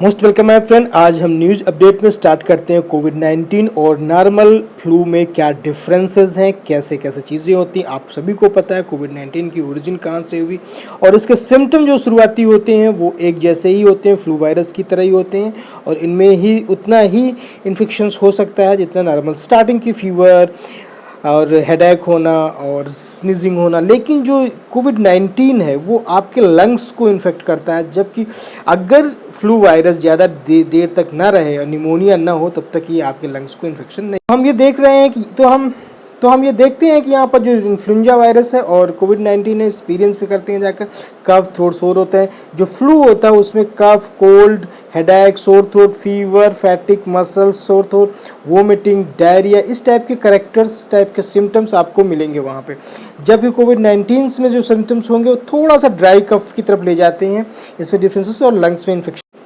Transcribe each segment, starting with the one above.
Most welcome my friend. आज हम news update में स्टार्ट करते हैं कोविड-19 और नॉर्मल फ्लू में क्या डिफरेंसेस हैं, कैसे कैसे चीज़ें होती हैं। आप सभी को पता है कोविड-19 की ओरिजिन कहाँ से हुई और इसके सिम्टम जो शुरुआती होते हैं वो एक जैसे ही होते हैं, फ्लू वायरस की तरह ही होते हैं और इनमें ही उतना ही इन्फेक्शंस हो सकता है जितना नॉर्मल स्टार्टिंग की फीवर और हेडेक होना और स्नीजिंग होना। लेकिन जो कोविड-19 है वो आपके लंग्स को इन्फेक्ट करता है, जबकि अगर फ्लू वायरस ज़्यादा देर तक ना रहे और निमोनिया ना हो तब तक ये आपके लंग्स को इन्फेक्शन नहीं। हम ये देख रहे हैं कि हम ये देखते हैं कि यहाँ पर जो इन्फ्लुएंजा वायरस है और कोविड-19 है, एक्सपीरियंस भी करते हैं जाकर। कफ, थ्रोट सोर होता है। जो फ्लू होता है उसमें cough, cold, headache, sore throat, fever, fatigue, muscles sore throat, vomiting, diarrhoea, इस टाइप के करेक्टर्स टाइप के सिम्टम्स आपको मिलेंगे वहाँ पे। जबकि कोविड-19 में जो सिम्टम्स होंगे वो थोड़ा सा ड्राई कफ की तरफ ले जाते हैं, इसमें डिफरेंसेस और लंग्स में इन्फेक्शन।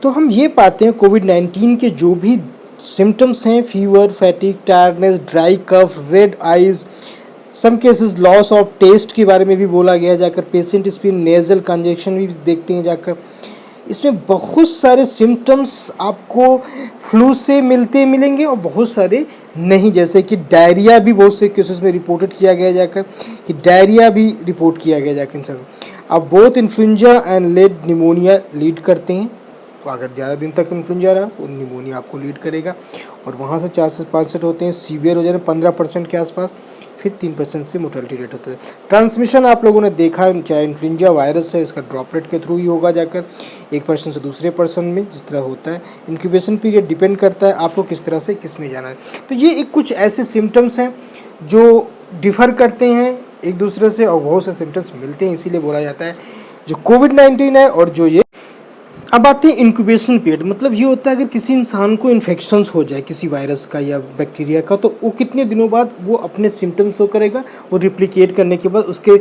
तो हम ये पाते हैं कोविड-19 के जो भी सिम्टम्स हैं, fever, fatigue, tiredness, dry cough, red eyes, some cases loss of taste के बारे में भी बोला गया जाकर। पेशेंट स्पिन, नेजल कंजेशन भी देखते हैं जाकर। इसमें बहुत सारे सिम्टम्स आपको फ्लू से मिलेंगे और बहुत सारे नहीं, जैसे कि डायरिया भी बहुत से केसेस में रिपोर्टेड किया गया जाकर कि डायरिया भी रिपोर्ट किया गया जाकर इन सब। अब both influenza and led pneumonia lead करते हैं। तो अगर ज़्यादा दिन तक इन्फ्लुएंजा रहा तो निमोनिया आपको लीड करेगा और वहाँ से 4 से 5% होते हैं। सीवियर हो जाने 15% के आसपास, फिर 3% से मोर्टेलिटी रेट होता है। ट्रांसमिशन आप लोगों ने देखा, चाहे इन्फ्लुएंजा वायरस है इसका ड्रॉपलेट के थ्रू ही होगा जाकर, एक पर्सन से दूसरे पर्सन में जिस तरह होता है। इंक्यूबेशन पीरियड डिपेंड करता है आपको किस तरह से किस में जाना है। तो ये एक कुछ ऐसे सिम्टम्स हैं जो डिफ़र करते हैं एक दूसरे से और बहुत से सिम्टम्स मिलते हैं, इसीलिए बोला जाता है जो कोविड-19 है और जो ये। अब आते हैं इंक्यूबेशन पीरियड। मतलब ये होता है अगर किसी इंसान को इन्फेक्शंस हो जाए किसी वायरस का या बैक्टीरिया का, तो वो कितने दिनों बाद वो अपने सिम्टम्स शो करेगा और रिप्लिकेट करने के बाद उसके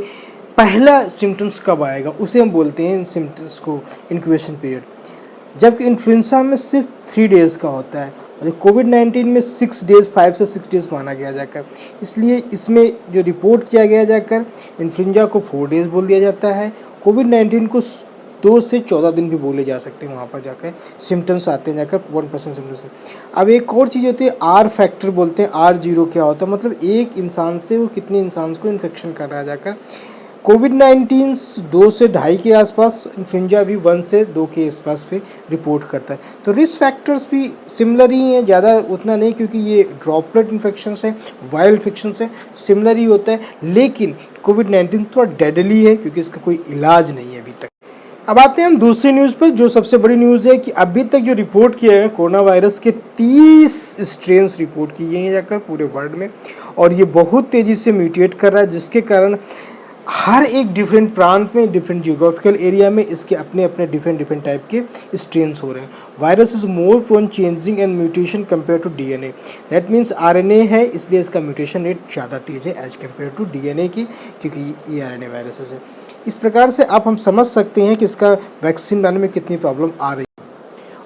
पहला सिम्टम्स कब आएगा उसे हम बोलते हैं सिम्टम्स को इंक्यूबेशन पीरियड। जबकि इन्फ्लुएंजा में सिर्फ 3 डेज़ का होता है और कोविड-19 में 6 डेज़, 5 से 6 डेज़ माना गया जाकर। इसलिए इसमें जो रिपोर्ट किया गया जाकर इन्फ्लुएंजा को 4 डेज़ बोल दिया जाता है, कोविड-19 को 2 से 14 दिन भी बोले जा सकते हैं। वहाँ पर जाकर सिम्टम्स आते हैं जाकर 1% सिम्टम्स। अब एक और चीज़ होती है आर फैक्टर बोलते हैं। R0 क्या होता है, मतलब एक इंसान से वो कितने इंसान को इन्फेक्शन कर रहा है जाकर। कोविड-19 2 से 2.5 के आसपास, इन्फ्लुएंजा भी 1 से 2 के आसपास पे रिपोर्ट करता है। तो रिस्क फैक्टर्स भी सिमिलर ही हैं, ज़्यादा उतना नहीं, क्योंकि ये ड्रॉपलेट इन्फेक्शंस है, वायरल इन्फेक्शंस है, सिमिलर ही होता है। लेकिन कोविड-19 थोड़ा डेडली है क्योंकि इसका कोई इलाज नहीं है अभी तक। अब आते हैं हम दूसरी न्यूज़ पर। जो सबसे बड़ी न्यूज़ है कि अभी तक जो रिपोर्ट किया है कोरोना वायरस के 30 स्ट्रेन्स रिपोर्ट किए हैं जाकर पूरे वर्ल्ड में और ये बहुत तेज़ी से म्यूटेट कर रहा है, जिसके कारण हर एक डिफरेंट प्रांत में, डिफरेंट जियोग्राफिकल एरिया में इसके अपने अपने डिफरेंट टाइप के स्ट्रेन्स हो रहे हैं। Virus is more prone changing and mutation compare to DNA. That means RNA है, इसलिए इसका म्यूटेशन रेट ज़्यादा तेज है एज कम्पेयर टू डीएनए की, क्योंकि ये आरएनए वायरसेस है। इस प्रकार से आप हम समझ सकते हैं कि इसका वैक्सीन बनाने में कितनी प्रॉब्लम आ रही है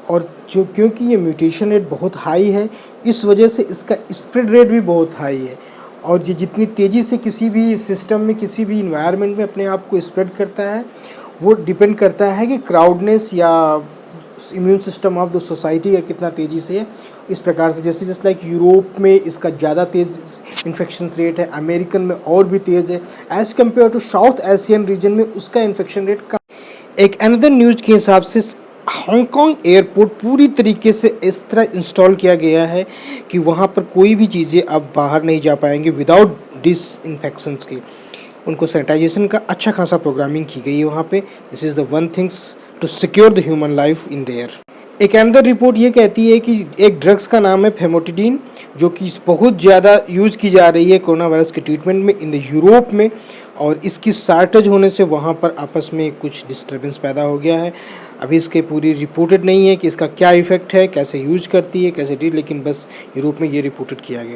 और जो क्योंकि ये म्यूटेशन रेट बहुत हाई है, इस वजह से इसका स्प्रेड रेट भी बहुत हाई है और ये जितनी तेज़ी से किसी भी सिस्टम में, किसी भी इन्वायरमेंट में अपने आप को स्प्रेड करता है, वो डिपेंड करता है कि क्राउडनेस या immune system of the society का कितना तेज़ी से है। इस प्रकार से जैसे लाइक यूरोप में इसका ज़्यादा तेज़ इन्फेक्शन रेट है, अमेरिकन में और भी तेज़ है, as compare to South Asian region में उसका इन्फेक्शन रेट कम। एक अनदर न्यूज़ के हिसाब से हांगकांग एयरपोर्ट पूरी तरीके से इस तरह इंस्टॉल किया गया है कि वहाँ पर कोई भी चीज़ें अब बाहर नहीं जा पाएंगे विदाउट डिसइंफेक्शंस के। उनको सैनिटाइजेशन का अच्छा खासा प्रोग्रामिंग की गई है वहाँ पे। This is the one things to secure the human life in there. एक अंदर रिपोर्ट ये कहती है कि एक ड्रग्स का नाम है फेमोटिडीन, जो कि बहुत ज़्यादा यूज़ की जा रही है कोरोना वायरस के ट्रीटमेंट में इन द यूरोप में, और इसकी शॉर्टेज होने से वहाँ पर आपस में कुछ डिस्टर्बेंस पैदा हो गया है। अभी इसके पूरी रिपोर्टेड नहीं है कि इसका क्या इफेक्ट है, कैसे यूज करती है, कैसे डील, लेकिन बस यूरोप में ये रिपोर्टेड किया गया।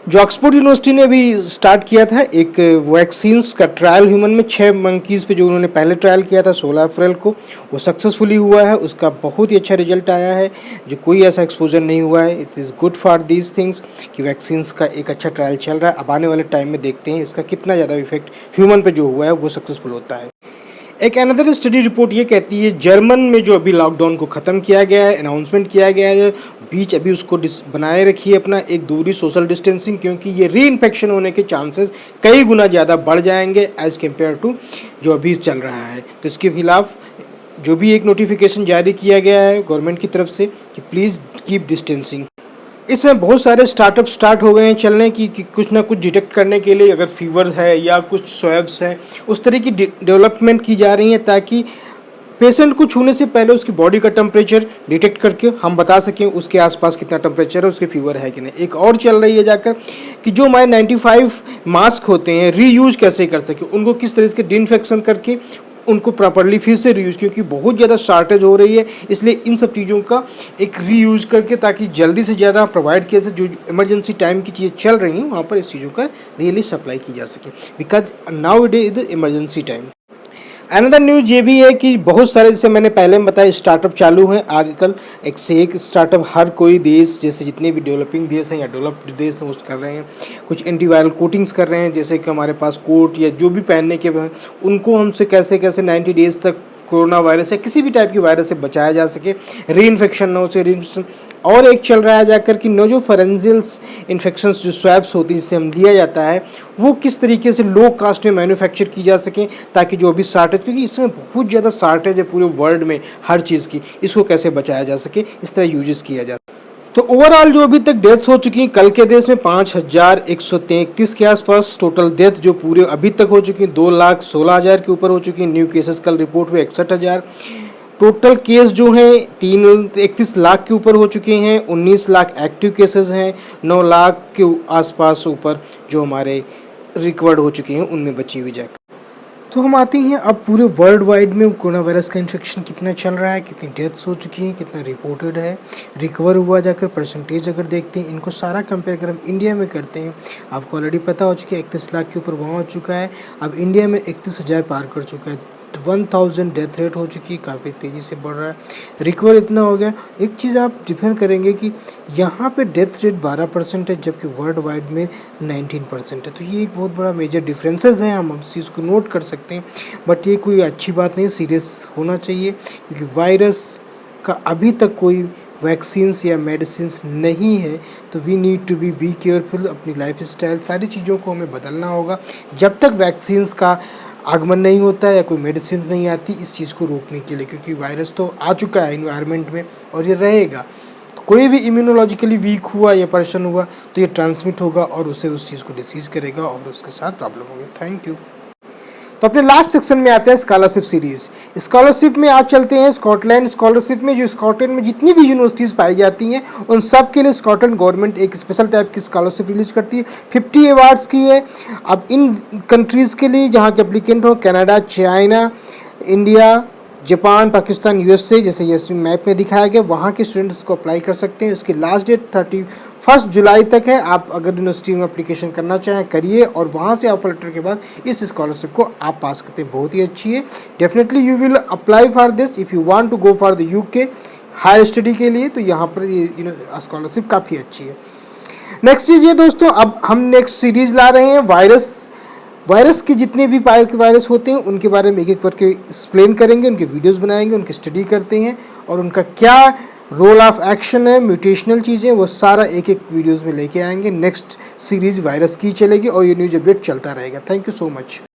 जो ऑक्सफोर्ड यूनिवर्सिटी ने अभी स्टार्ट किया था एक वैक्सीन्स का ट्रायल ह्यूमन में 6 मंकीज़ पे, जो उन्होंने पहले ट्रायल किया था 16 अप्रैल को, वो सक्सेसफुली हुआ है। उसका बहुत ही अच्छा रिजल्ट आया है, जो कोई ऐसा एक्सपोजर नहीं हुआ है। It is good for these things कि वैक्सीन्स का एक अच्छा ट्रायल चल रहा है। अब आने वाले टाइम में देखते हैं इसका कितना ज़्यादा इफेक्ट ह्यूमन पे जो हुआ है वो सक्सेसफुल होता है। एक अनदर स्टडी रिपोर्ट ये कहती है जर्मन में जो अभी लॉकडाउन को ख़त्म किया गया है, अनाउंसमेंट किया गया है, बीच अभी उसको बनाए रखिए अपना एक दूरी सोशल डिस्टेंसिंग, क्योंकि ये री इन्फेक्शन होने के चांसेस कई गुना ज़्यादा बढ़ जाएंगे एज़ कम्पेयर टू जो अभी चल रहा है। तो इसके खिलाफ जो भी एक नोटिफिकेशन जारी किया गया है गवर्नमेंट की तरफ से कि प्लीज़ कीप डिस्टेंसिंग। इसमें बहुत सारे स्टार्टअप स्टार्ट हो गए हैं चलने की कुछ ना कुछ डिटेक्ट करने के लिए, अगर फीवर है या कुछ स्वैब्स हैं उस तरह की डेवलपमेंट की जा रही है ताकि पेशेंट को छूने से पहले उसकी बॉडी का टेम्परेचर डिटेक्ट करके हम बता सकें उसके आसपास कितना टेम्परेचर है, उसके फीवर है कि नहीं। एक और चल रही है जाकर कि जो हमारे 95 मास्क होते हैं रीयूज कैसे कर सके, उनको किस तरह से डिसइंफेक्शन करके उनको प्रॉपरली फिर से रीयूज, क्योंकि बहुत ज़्यादा शॉर्टेज हो रही है, इसलिए इन सब चीज़ों का एक रीयूज करके ताकि जल्दी से ज़्यादा प्रोवाइड किया जाए, जो इमरजेंसी टाइम की चीज़ें चल रही हैं वहाँ पर इस चीज़ों का रियली सप्लाई की जा सके, because now it is the emergency time. Another news ये भी है कि बहुत सारे, जैसे मैंने पहले में बताया, स्टार्टअप चालू हैं आजकल, एक से एक स्टार्टअप हर कोई देश, जैसे जितने भी डेवलपिंग देश हैं या डेवलप्ड देश हैं वो कर रहे हैं, कुछ एंटीवायरल कोटिंग्स कर रहे हैं, जैसे कि हमारे पास कोट या जो भी पहनने के उनको हमसे कैसे कैसे 90 डेज तक कोरोना वायरस या किसी भी टाइप की वायरस से बचाया जा सके, री इन्फेक्शन ना हो से री इन्फेक्शन। और एक चल रहा है जाकर कि नो जो फॉरेंसियल्स इन्फेक्शंस जो स्वैब्स होती है जिससे हम लिया जाता है वो किस तरीके से लो कास्ट में मैन्युफैक्चर की जा सके, ताकि जो अभी शॉर्टेज, क्योंकि इसमें बहुत ज़्यादा शॉर्टेज है पूरे वर्ल्ड में हर चीज़ की, इसको कैसे बचाया जा सके, इस तरह यूजेस किया जा। तो ओवरऑल जो अभी तक डेथ हो चुकी हैं कल के देश में 5133 के आसपास टोटल डेथ जो पूरे अभी तक हो चुकी हैं, 2,16,000 के ऊपर हो चुकी हैं। न्यू केसेस कल रिपोर्ट हुए 61,000। टोटल केस जो हैं 31 लाख के ऊपर हो चुके हैं, 19 लाख एक्टिव केसेस हैं, 9 लाख के आसपास ऊपर जो हमारे रिकवर्ड हो चुके हैं उनमें बची हुई जाकर। तो हम आते हैं अब पूरे वर्ल्ड वाइड में कोरोना वायरस का इन्फेक्शन कितना चल रहा है, कितनी डेथ्स हो चुकी हैं, कितना रिपोर्टेड है, रिकवर हुआ जाकर परसेंटेज अगर देखते हैं, इनको सारा कंपेयर कर हम इंडिया में करते हैं, आपको ऑलरेडी पता हो चुका है 31 लाख के ऊपर वहाँ हो चुका है, अब इंडिया में 31,000 पार कर चुका है, 1000 डेथ रेट हो चुकी है, काफ़ी तेज़ी से बढ़ रहा है, रिकवर इतना हो गया। एक चीज़ आप डिफेंड करेंगे कि यहाँ पे डेथ रेट 12% है जबकि वर्ल्ड वाइड में 19% है, तो ये एक बहुत बड़ा मेजर डिफरेंसेस है, हम इस चीज़ को नोट कर सकते हैं। बट ये कोई अच्छी बात नहीं, सीरियस होना चाहिए, क्योंकि वायरस का अभी तक कोई वैक्सीन्स या मेडिसिन्स नहीं है, तो we need to be careful, अपनी लाइफ स्टाइल सारी चीज़ों को हमें बदलना होगा। जब तक वैक्सीन्स का आगमन नहीं होता है या कोई मेडिसिन नहीं आती इस चीज़ को रोकने के लिए, क्योंकि वायरस तो आ चुका है इन्वायरमेंट में और ये रहेगा, तो कोई भी इम्यूनोलॉजिकली वीक हुआ या परेशान हुआ तो ये ट्रांसमिट होगा और उसे उस चीज़ को डिसीज़ करेगा और उसके साथ प्रॉब्लम होगी। Thank you. तो अपने लास्ट सेक्शन में आते हैं स्कॉलरशिप सीरीज़। स्कॉलरशिप में आज चलते हैं स्कॉटलैंड स्कॉलरशिप में, जो स्कॉटलैंड में जितनी भी यूनिवर्सिटीज़ पाई जाती हैं उन सब के लिए स्कॉटलैंड गवर्नमेंट एक स्पेशल टाइप की स्कॉलरशिप रिलीज करती है, 50 अवार्ड्स की है। अब इन कंट्रीज़ के लिए जहाँ के एप्लीकेंट हो, Canada, China, India, Japan, Pakistan, USA, जैसे ये मैप में दिखाया गया, वहाँ के स्टूडेंट्स को अप्लाई कर सकते हैं। उसकी लास्ट डेट 31 जुलाई तक है। आप अगर यूनिवर्सिटी में एप्लीकेशन करना चाहें करिए और वहाँ से ऑफर लेटर के बाद इस स्कॉलरशिप को आप पास करते हैं, बहुत ही अच्छी है। Definitely you will apply for this if you want to go for the UK higher study के लिए, तो यहाँ पर ये स्कॉलरशिप काफ़ी अच्छी है। नेक्स्ट चीज़ ये दोस्तों, अब हम नेक्स्ट सीरीज़ ला रहे हैं वायरस के जितने भी वायरस होते हैं उनके बारे में एक एक करके एक्सप्लेन करेंगे, उनके वीडियोस बनाएंगे, उनकी स्टडी करते हैं और उनका क्या रोल ऑफ एक्शन है, म्यूटेशनल चीज़ें, वो सारा एक एक वीडियोस में लेके आएंगे। नेक्स्ट सीरीज़ वायरस की चलेगी और ये न्यूज़ अपडेट चलता रहेगा। Thank you so much.